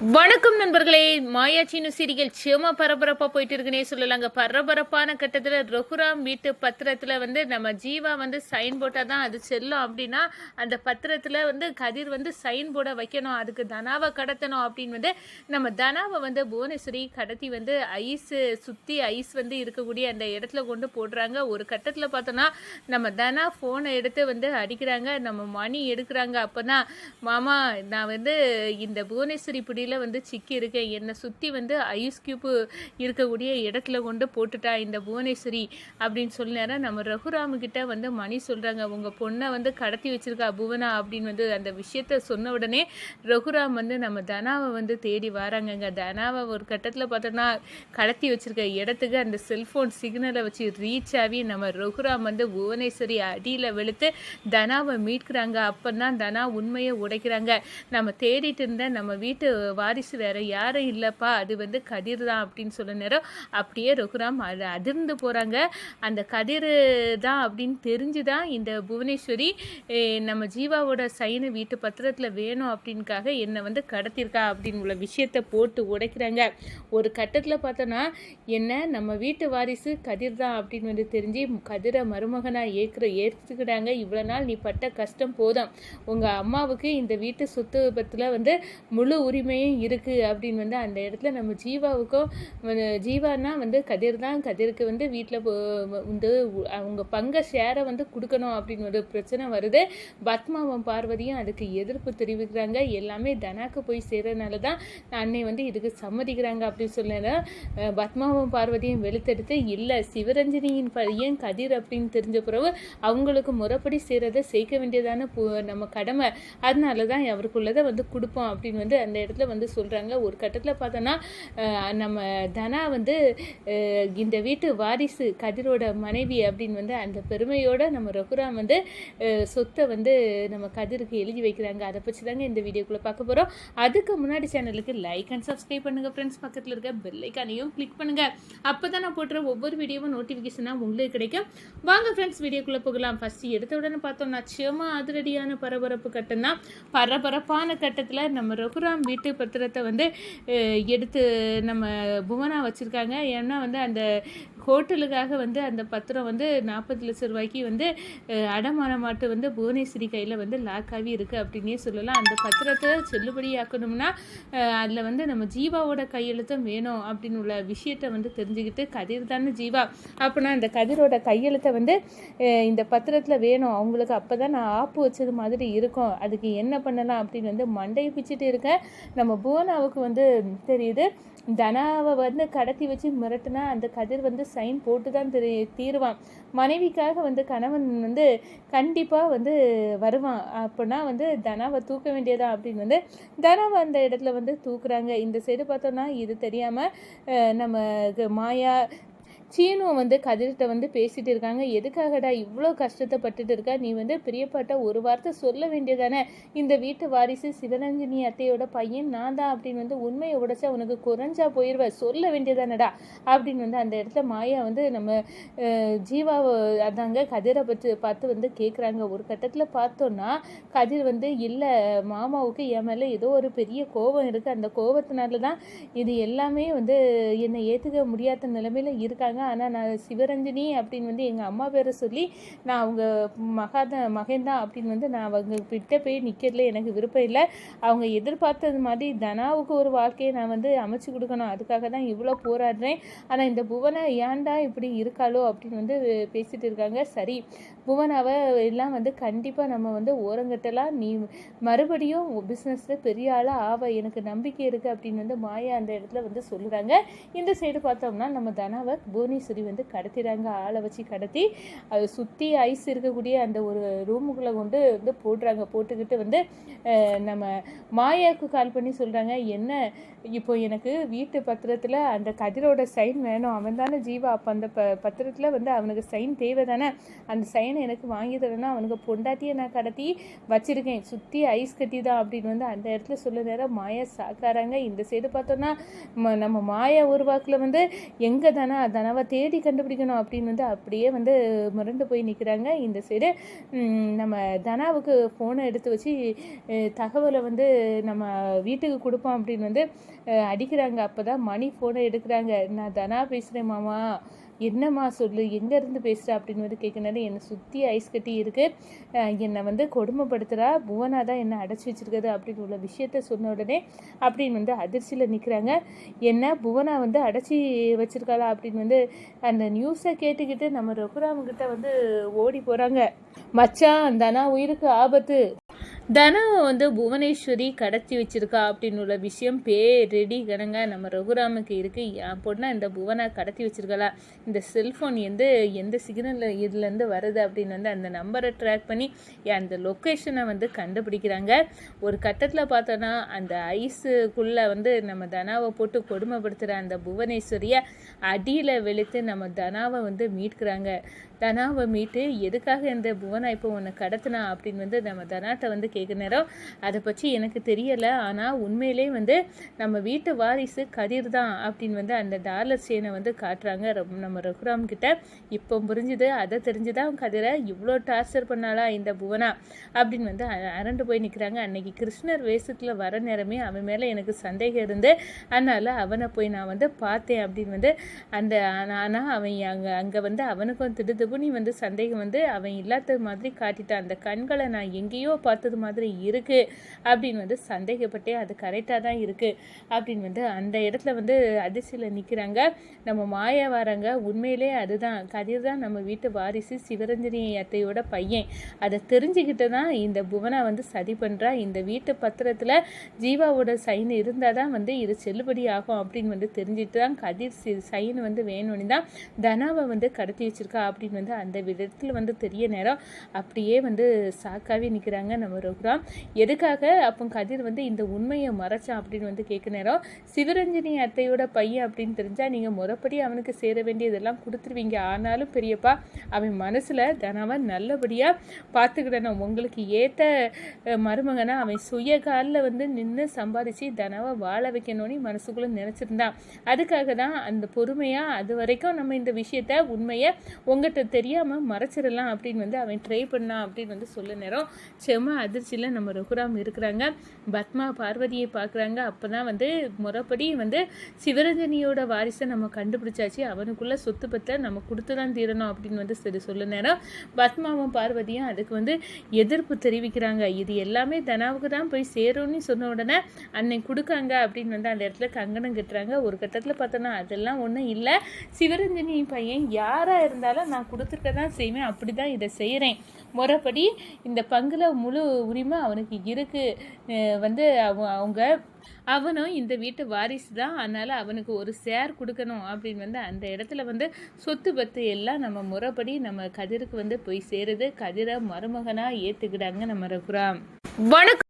வணக்கம் நண்பர்களே. மாயாச்சின்னு சீரியல் சேமா பரபரப்பா போயிட்டு இருக்குன்னே சொல்லலாங்க. பரபரப்பான கட்டத்துல ரகுராம் வீட்டு பத்திரத்துல நம்ம ஜீவா சைன் போட்டாதான் அது செல்லும் அப்படின்னா அந்த பத்திரத்துல கதிர் சைன் போட வைக்கணும், அதுக்கு தனாவை கடத்தணும் அப்படின்னு நம்ம தனாவை புவனேஸ்வரி கடத்தி ஐஸ் சுத்தி ஐஸ் இருக்கக்கூடிய அந்த இடத்துல கொண்டு போடுறாங்க. ஒரு கட்டத்துல பார்த்தோன்னா நம்ம தனா போனை எடுத்து அடிக்கிறாங்க, நம்ம மணி எடுக்கிறாங்க. அப்பதான் மாமா நான் இந்த புவனேஸ்வரி பிடியில சிக்கி இருக்கேன், என்னை சுற்றி ஐஸ் கியூப்பு இருக்கக்கூடிய இடத்துல கொண்டு போட்டுட்டா இந்த புவனேஸ்வரி அப்படின்னு சொல்லினார நம்ம ரகுராமுக்கிட்ட மணி சொல்கிறாங்க, உங்கள் பொண்ணை கடத்தி வச்சிருக்கா புவனா அப்படின்னு அந்த விஷயத்த சொன்ன உடனே ரகுராம் நம்ம தனாவை தேடி வராங்கங்க. தனாவை ஒரு கட்டத்தில் பார்த்தோன்னா கடத்தி வச்சிருக்க இடத்துக்கு அந்த செல்ஃபோன் சிக்னலை வச்சு ரீச் ஆகி நம்ம ரகுராம் புவனேஸ்வரி அடியில் வெளுத்து தனாவை மீட்கிறாங்க. அப்போ தான் தனா உண்மையை உடைக்கிறாங்க. நம்ம தேடிட்டு இருந்த நம்ம வீட்டு வாரிசு வேற யாரும் இல்லைப்பா, அது கதிர் தான் அப்படின்னு சொல்ல நேரம் அப்படியே ரகுராம் அதிர்ந்து போகிறாங்க. அந்த கதிர் தான் அப்படின்னு தெரிஞ்சுதான் இந்த புவனேஸ்வரி நம்ம ஜீவாவோட சைனை வீட்டு பத்திரத்தில் வேணும் அப்படின்காக என்னை கடத்திருக்கா அப்படின்னு உள்ள விஷயத்தை போட்டு உடைக்கிறாங்க. ஒரு கட்டத்தில் பார்த்தோன்னா என்ன நம்ம வீட்டு வாரிசு கதிர் தான் அப்படின்னு தெரிஞ்சு கதிரை மருமகனாக ஏற்றுக்கிட்டாங்க. இவ்வளோ நாள் நீ பட்ட கஷ்டம் போதும், உங்கள் அம்மாவுக்கு இந்த வீட்டு சொத்து பத்தில் முழு உரிமையும் இருக்குது அப்படின்னு அந்த இடத்துல நம்ம ஜீவாவுக்கும் ஜீவானா கதிர் தான், கதிருக்கு வீட்டில் அவங்க பங்கை ஷேரை கொடுக்கணும் அப்படின்னு ஒரு பிரச்சனை வருது. பத்மாவும் பார்வதியும் அதுக்கு எதிர்ப்பு தெரிவிக்கிறாங்க. எல்லாமே தனாக்கு போய் சேர்றதுனால தான் அன்னை இதுக்கு சம்மதிக்கிறாங்க அப்படின்னு சொன்னேன். பத்மாவும் பார்வதியும் வெளுத்தெடுத்து இல்லை சிவரஞ்சனியின் பையன் கதிர் அப்படின்னு தெரிஞ்ச பிறகு அவங்களுக்கு முறைப்படி சேர்றதை சேர்க்க வேண்டியதான நம்ம கடமை, அதனால தான் அவருக்குள்ளதை கொடுப்போம் அப்படின்னு அந்த இடத்துல சொல்கிறாங்க. ஒரு கட்டத்தில் பார்த்தோன்னா நம்ம தனா இந்த வீட்டு வாரிசு கதிரோட மனைவி அப்படின்னு அந்த பெருமையோட நம்ம ரகுராம் சொத்தை நம்ம கதிருக்கு எழுதி வைக்கிறாங்க. அதை பற்றி தாங்க இந்த வீடியோக்குள்ளே பார்க்க போகிறோம். அதுக்கு முன்னாடி சேனலுக்கு லைக் அண்ட் சப்ஸ்கிரைப் பண்ணுங்கள் ஃப்ரெண்ட்ஸ். பக்கத்தில் இருக்க பெல் ஐக்கானையும் கிளிக் பண்ணுங்கள். அப்போ தான் நான் போட்டுற ஒவ்வொரு வீடியோவும் நோட்டிஃபிகேஷனாக உங்களுக்கு கிடைக்கும். வாங்க ஃப்ரெண்ட்ஸ் வீடியோக்குள்ளே போகலாம். ஃபஸ்ட்டு எடுத்த உடனே பார்த்தோம்னா சேமா அதிரடியான பரபரப்பு கட்டம் தான். பரபரப்பான கட்டத்தில் நம்ம ரகுராம் வீட்டு பத்திரத்தை எடுத்து நம்ம புவனா வச்சுருக்காங்க. ஏன்னா அந்த ஹோட்டலுக்காக அந்த பத்திரம் 40 லட்சம் ரூபாய்க்கு அடமானமாட்டு புவனேஸ்வரி கையில் லாக் ஆகி இருக்குது அப்படின்னே சொல்லலாம். அந்த பத்திரத்தை செல்லுபடியாக்கணும்னா அதில் நம்ம ஜீவாவோட கையெழுத்தும் வேணும் அப்படின்னு உள்ள விஷயத்தை தெரிஞ்சுக்கிட்டு கதிர் தானே ஜீவா, அப்படின்னா அந்த கதிரோட கையெழுத்தை இந்த பத்திரத்தில் வேணும் அவங்களுக்கு, அப்போ தான் நான் ஆப்பு வச்சது மாதிரி இருக்கும், அதுக்கு என்ன பண்ணலாம் அப்படின்னு மண்டையை பிச்சுட்டு இருக்கேன். நம்ம புவனாவுக்கு தெரியுது தனாவை கடத்தி வச்சு மிரட்டுனா அந்த கதிர் சைன் போட்டு தான் தீருவான். மனைவிக்காக கணவன் கண்டிப்பாக வருவான், அப்படின்னா தனாவை தூக்க வேண்டியதா அப்படின்னு தனாவை அந்த இடத்துல தூக்குறாங்க. இந்த சைடு பார்த்தோன்னா இது தெரியாமல் நம்ம மாயா சீனு கதிர்கிட்ட பேசிகிட்டு இருக்காங்க. எதுக்காகடா இவ்வளோ கஷ்டத்தைப்பட்டுட்டு இருக்கா, நீ பிரியப்பட்ட ஒரு வார்த்தை சொல்ல வேண்டியதானே, இந்த வீட்டு வாரிசு சிவரஞ்சனி அத்தையோட பையன் நான் தான் அப்படின்னு உண்மையை உடைச்சா உனக்கு குறைஞ்சா போயிடுவ, சொல்ல வேண்டியதானடா அப்படின்னு அந்த இடத்துல மாயா நம்ம ஜீவாவை அதாங்க கதிரை பார்த்து கேட்குறாங்க. ஒரு கட்டத்தில் பார்த்தோன்னா கதிர் இல்லை மாமாவுக்கு என் மேலே ஏதோ ஒரு பெரிய கோபம் இருக்குது, அந்த கோபத்தினால தான் இது எல்லாமே என்னை ஏற்றுக்க முடியாத நிலைமையில் இருக்காங்க. ஆனால் நான் சிவரஞ்சனி அப்படின்னு எங்கள் அம்மா பேரை சொல்லி நான் அவங்க மகன்தான் அப்படின்னு நான் அவங்க கிட்ட போய் நிற்கிறதுல எனக்கு விருப்பம் இல்லை. அவங்க எதிர்பார்த்தது மாதிரி தனாவுக்கு ஒரு வாழ்க்கையை நான் அமைச்சு கொடுக்கணும், அதுக்காக தான் இவ்வளோ போராடுறேன். ஆனால் இந்த புவனை ஏன்டா இப்படி இருக்காளோ அப்படின்னு பேசிகிட்டு இருக்காங்க. சரி புவனாவை எல்லாம் கண்டிப்பாக நம்ம ஓரங்கட்டலாம், நீ மறுபடியும் பிஸ்னஸில் பெரிய ஆளாக ஆவ, எனக்கு நம்பிக்கை இருக்குது அப்படின்னு மாயா அந்த இடத்துல சொல்லுறாங்க. இந்த சைடு பார்த்தோம்னா நம்ம தனாவை புவனேஸ்வரி கடத்திடுறாங்க. ஆளை வச்சு கடத்தி அதை சுற்றி ஐஸ் இருக்கக்கூடிய அந்த ஒரு ரூமுக்குள்ளே கொண்டு போடுறாங்க. போட்டுக்கிட்டு நம்ம மாயாவுக்கு கால் பண்ணி சொல்கிறாங்க, என்ன இப்போ எனக்கு வீட்டு பத்திரத்தில் அந்த கதிரோட சைன் வேணும், அவன் தானே ஜீவா, அப்போ அந்த பத்திரத்தில் அவனுக்கு சைன் தேவை தானே, அந்த சைனை எனக்கு வாங்கி தரேன்னா அவனுக்கு பொண்டாட்டியை நான் கடத்தி வச்சுருக்கேன், சுற்றி ஐஸ் கட்டி தான் அப்படின்னு அந்த இடத்துல சொல்ல நேரம் மாயா சாக்காராங்க. இந்த சைடு பார்த்தோன்னா நம்ம மாயா உருவாக்கில் எங்கே தனாவை தனாவை தேடி கண்டுபிடிக்கணும் அப்படின்னு வந்து அப்படியே வந்து முரண்டு போய் நிற்கிறாங்க. இந்த சைடு நம்ம தனாவுக்கு ஃபோனை எடுத்து வச்சு தகவலை வந்து நம்ம வீட்டுக்கு கொடுப்போம் அப்படின்னு வந்து அடிக்கிறாங்க. அப்போ தான் மணி ஃபோனை எடுக்கிறாங்க. நான் தனா பேசுகிறேன் மாமா, என்னம்மா சொல்லு, எங்கேருந்து பேசுகிற அப்படின்னு வந்து கேட்குனாரு. என்னை சுற்றி ஐஸ் கட்டி இருக்குது, என்னை வந்து கொடுமைப்படுத்துகிறா, புவனா தான் என்னை அடைச்சி வச்சுருக்குது அப்படின்னு உள்ள விஷயத்த சொன்ன உடனே அப்படின்னு வந்து அதிர்ச்சியில் நிற்கிறாங்க. என்ன புவனா வந்து அடைச்சி வச்சுருக்காளா அப்படின்னு வந்து அந்த நியூஸை கேட்டுக்கிட்டு நம்ம ரகுராம்கிட்ட வந்து ஓடி போகிறாங்க. மச்சான், தனா உயிருக்கு ஆபத்து, தனாவை வந்து புவனேஸ்வரி கடத்தி வச்சிருக்கா அப்படின்னு உள்ள விஷயம் ரெடி கணங்க நம்ம ரகுராமுக்கு இருக்கு. என் பொண்ணா இந்த புவனா கடத்தி வச்சிருக்கலா, இந்த செல்ஃபோன் எந்த சிக்னல் இதுலேருந்து வருது அப்படின்னு வந்து அந்த நம்பரை ட்ராக் பண்ணி அந்த லொக்கேஷனை வந்து கண்டுபிடிக்கிறாங்க. ஒரு கட்டத்தில் பார்த்தோன்னா அந்த ஐஸுக்குள்ளே வந்து நம்ம தனாவை போட்டு கொடுமைப்படுத்துகிற அந்த புவனேஸ்வரியை அடியில் வெளுத்து நம்ம தனாவை வந்து மீட்கிறாங்க. தனாவை மீட்டு எதுக்காக இந்த புவனா இப்போ உன்னை கடத்தினா அப்படின்னு வந்து நம்ம தனாட்ட வந்து கேட்க நேரம் அதை பற்றி எனக்கு தெரியலை, ஆனால் உண்மையிலே வந்து நம்ம வீட்டு வாரிசு கதிர் தான் அப்படின்னு வந்து அந்த டாலர் செயினை வந்து காட்டுறாங்க நம்ம ரகுராம் கிட்ட. இப்போ புரிஞ்சுது, அதை தெரிஞ்சுதான் கதிரை இவ்வளோ டார்ச்சர் பண்ணாலா இந்த புவனா அப்படின்னு வந்து அரண்டு போய் நிற்கிறாங்க. அன்னைக்கு கிருஷ்ணர் வேஷத்தில் வர நேரமே அவன் மேலே எனக்கு சந்தேகம் இருந்து அதனால் அவனை போய் நான் வந்து பார்த்தேன் அப்படின்னு வந்து அந்த ஆனால் அவன் அங்கே வந்து அவனுக்கும் திடுதுப்புனி வந்து சந்தேகம் வந்து அவன் இல்லாத மாதிரி காட்டிட்டான். அந்த கண்களை நான் எங்கேயோ பார்த்தது மாதிரி இருக்கு அப்படின்னு வந்து சந்தேகப்பட்டே அது கரெக்டாக தான் இருக்கு அப்படின்னு வந்து அந்த இடத்துல வந்து அதிர்ச்சியில் நிற்கிறாங்க. நம்ம மாயா வராங்க. உண்மையிலே அதுதான் கதிர் தான் நம்ம வீட்டு வாரிசு, சிவரஞ்சனி அத்தையோட பையன். அதை தெரிஞ்சுக்கிட்டு தான் இந்த புவனா வந்து சதி பண்ணுறா. இந்த வீட்டு பத்திரத்தில் ஜீவாவோட சைன் இருந்தால் தான் வந்து இது செல்லுபடி ஆகும் அப்படின்னு வந்து தெரிஞ்சுட்டு தான் கதிர் சைன் வந்து வேணும்னு தான் தனாவை வந்து கடத்தி வச்சிருக்கா அப்படின்னு வந்து அந்த விதத்தில் வந்து தெரிய நேரம் அப்படியே வந்து சாக்காவே நிற்கிறாங்க நம்ம ரகுராம். எதுக்காக அப்போ கதிர் வந்து இந்த உண்மையை மறைச்சான் அப்படின்னு வந்து கேட்க நேரம், சிவரஞ்சனி அத்தையோட பையன் அப்படின்னு தெரிஞ்சால் நீங்கள் முறைப்படி அவனுக்கு சேர வேண்டியதெல்லாம் கொடுத்துருவீங்க. ஆனாலும் பெரியப்பா அவன் மனசில் தனாவை நல்லபடியாக பார்த்துக்கிடணும், உங்களுக்கு ஏற்ற மருமகனா அவன் சுய காலில் வந்து நின்று சம்பாதிச்சு தனாவை வாழ வைக்கணும்னு மனசுக்குள்ளே நினச்சிருந்தான். அதுக்காக தான் அந்த பொறுமையாக அது வரைக்கும் நம்ம இந்த விஷயத்த உண்மையை உங்கள்கிட்ட தெரியாமல் மறைச்சிடலாம் அப்படின்னு வந்து அவன் ட்ரை பண்ணான் அப்படின்னு வந்து சொல்ல நேரம் செம்ம அதிர்ச்சியில் நம்ம ரகுராம் இருக்கிறாங்க. பத்மா பார்வதியை பார்க்குறாங்க. அப்போ தான் வந்து முறைப்படி வந்து சிவரஞ்சனியோட வாரிசை நம்ம கண்டுபிடிச்சாச்சு, அவனுக்குள்ள சொத்து பத்தை நம்ம கொடுத்து தான் தீரணும் அப்படின்னு வந்து சரி சொல்ல நேரம் பத்மாவும் பார்வதியும் அதுக்கு வந்து எதிர்ப்பு தெரிவிக்கிறாங்க. இது எல்லாமே தனாவுக்கு தான் போய் சேரும்னு சொன்ன உடனே அன்னைக்கு கொடுக்காங்க அப்படின்னு வந்து அந்த இடத்துல கங்கணம் கட்டுறாங்க. ஒரு கட்டத்தில் பார்த்தோன்னா அதெல்லாம் ஒன்றும் இல்லை, சிவரஞ்சனி பையன் யாராக இருந்தாலும் நான் கொடுத்துருக்க தான் செய்வேன், அப்படி தான் இதை செய்கிறேன், முறைப்படி இந்த பங்குல முழு உரிமை அவனுக்கு இருக்குது வந்து அவங்க அவனும் இந்த வீட்டு வாரிசு தான், அதனால் அவனுக்கு ஒரு ஷேர் கொடுக்கணும் அப்படின்னு வந்து அந்த இடத்துல வந்து சொத்து பத்து எல்லாம் நம்ம முறைப்படி நம்ம கதிருக்கு வந்து போய் சேருது. கதிரை மருமகனாக ஏற்றுக்கிட்டாங்க நம்ம ரகுராம். வணக்கம்.